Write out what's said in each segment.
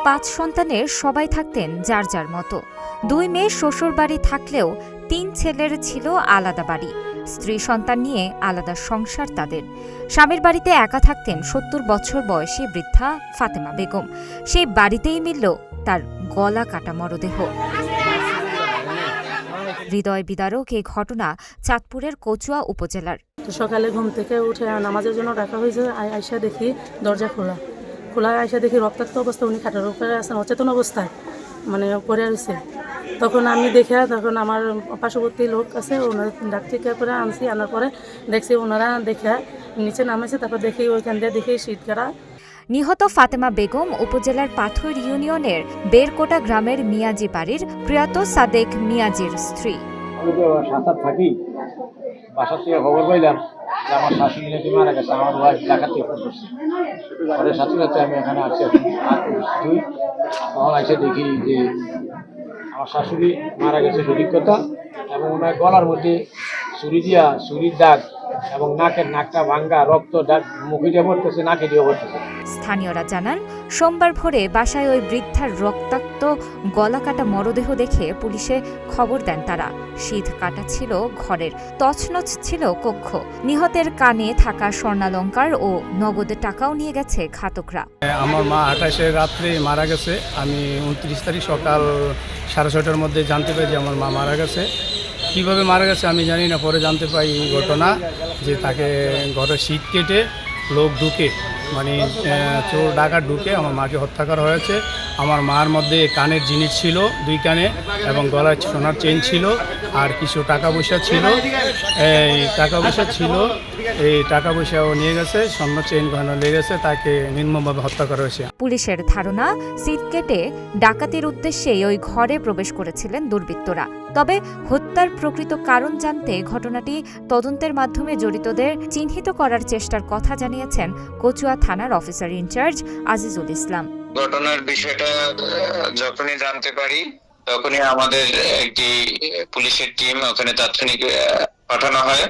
পাঁচ সন্তানের সবাই থাকতেন যার যার মতো। 2 মেয়ে শ্বশুর বাড়ি থাকলেও 3 ছেলের ছিল আলাদা বাড়ি। স্ত্রী সন্তান নিয়ে আলাদা সংসার তাদের। স্বামীর বাড়িতে একা থাকতেন 70 বছর বয়সী বৃদ্ধা ফাতেমা বেগম। সেই বাড়িতেই মিলল তার গলা কাটা মরদেহ। হৃদয় বিদারক এই ঘটনা চাঁদপুরের কচুয়া উপজেলার। সকালে ঘুম থেকে উঠে নামাজের জন্য ডাকা হয়েছে, আয়সা দেখি দরজা খোলা আয়সা দেখি রক্তাক্ত অবস্থা, উনি খাটের উপরে আছেন অচেতন অবস্থায়, মানে পড়ে রয়েছে। তখন আমি দেখে, তখন আমার পার্শ্ববর্তী লোক আছে, ওনারা ডাক্তারকে করে আনার পরে দেখছি ওনারা দেখে নিচে নামেছে। তারপর দেখি ওইখান দিয়ে দেখি শীতকারা। নিহত ফাতেমা বেগম উপজেলার পাথর ইউনিয়নের বেরকোটা গ্রামের মিয়াজি বাড়ির প্রয়াত সাদেক মিয়াজির স্ত্রী। আমি তো সাঁতার থাকি, বাসার থেকে খবর পাইলাম যে আমার শাশুড়ি নাকি মারা গেছে। আমার ওয়াইফ ঢাকা থেকে ফোন করছে, পরে সাথে সাথে আমি এখানে আসছি। তখন এসে দেখি যে আমার শাশুড়ি মারা গেছে সঠিক কথা, এবং ওনার গলার মধ্যে ছুরির দাগ এবং নাকটা ভাঙ্গা, রক্ত দাগ মুখে দিয়ে পড়তেছে, নাকে দিয়ে পড়তেছে। স্থানীয়রা জানান, সোমবার ভোরে বাসায় ওই বৃদ্ধার রক্তাক্ত গলাকাটা মরদেহ দেখে পুলিশে খবর দেন তারা। শীত কাটা ছিল ঘরের, তছনছ ছিল কক্ষ। নিহতের কানে থাকা স্বর্ণালংকার ও নগদ টাকাও নিয়ে গেছে ঘাতকরা। আমার মা 28 রাত্রে মারা গেছে। আমি 29 তারিখ সকাল 6:30টার মধ্যে জানতে পারি যে আমার মা মারা গেছে। কীভাবে মারা গেছে আমি জানি না, পরে জানতে পাই এই ঘটনা যে তাকে ঘরে শীত কেটে লোক ঢুকে, মানে চোর ডাকাত ঢুকে আমার মাকে হত্যা করা হয়েছে। আমার মার মধ্যে কানের জিনিস ছিল 2 কানে, এবং গলায় সোনার চেইন ছিল, আর কিছু টাকা পয়সা ছিল। এই টাকা পয়সাও নিয়ে গেছে, স্বর্ণ চেইন গহনা লেগেছে, তাকে নির্মমভাবে হত্যা করা হয়েছে। পুলিশের ধারণা, শীত কেটে ডাকাতির উদ্দেশ্যেই ওই ঘরে প্রবেশ করেছিলেন দুর্বৃত্তরা। তবে হত্যার প্রকৃত কারণ জানতে ঘটনাটি তদন্তের মাধ্যমে জড়িতদের চিহ্নিত করার চেষ্টার কথা জানিয়েছেন কচুয়া থানার অফিসার ইনচার্জ আজিজুল ইসলাম। ঘটনার বিষয়টা যখনই জানতে পারি তখনই আমাদের একটি পুলিশের টিম ওখানে তাৎক্ষণিক পাঠানো হয়,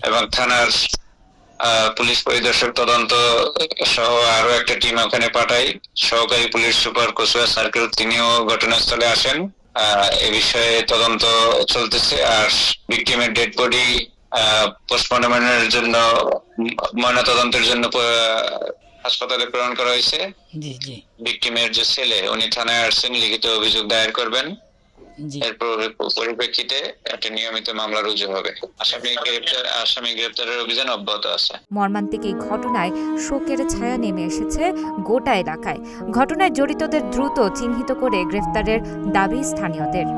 এবং থানার পুলিশ পরিদর্শক তদন্ত সহ আরো একটা টিম ওখানে পাঠাই। সহকারী পুলিশ সুপার কচুয়া সার্কেল তিনিও ঘটনাস্থলে আসেন। এ বিষয়ে তদন্ত চলতেছে। আর ভিকটিমের ডেড বডি পোস্টমর্টমের জন্য, ময়নাতদন্তের জন্য হাসপাতালে প্রেরণ করা হয়েছে। ভিকটিমের যে ছেলে, উনি থানায় আসছেন, লিখিত অভিযোগ দায়ের করবেন। এর পরিপ্রেক্ষিতে একটা নিয়মিত মামলা রুজু হবে। আসামি গ্রেপ্তারের অভিযান অব্যাহত আছে। মর্মান্তিক এই ঘটনায় শোকের ছায়া নেমে এসেছে গোটা এলাকায়। ঘটনায় জড়িতদের দ্রুত চিহ্নিত করে গ্রেফতারের দাবি স্থানীয়দের।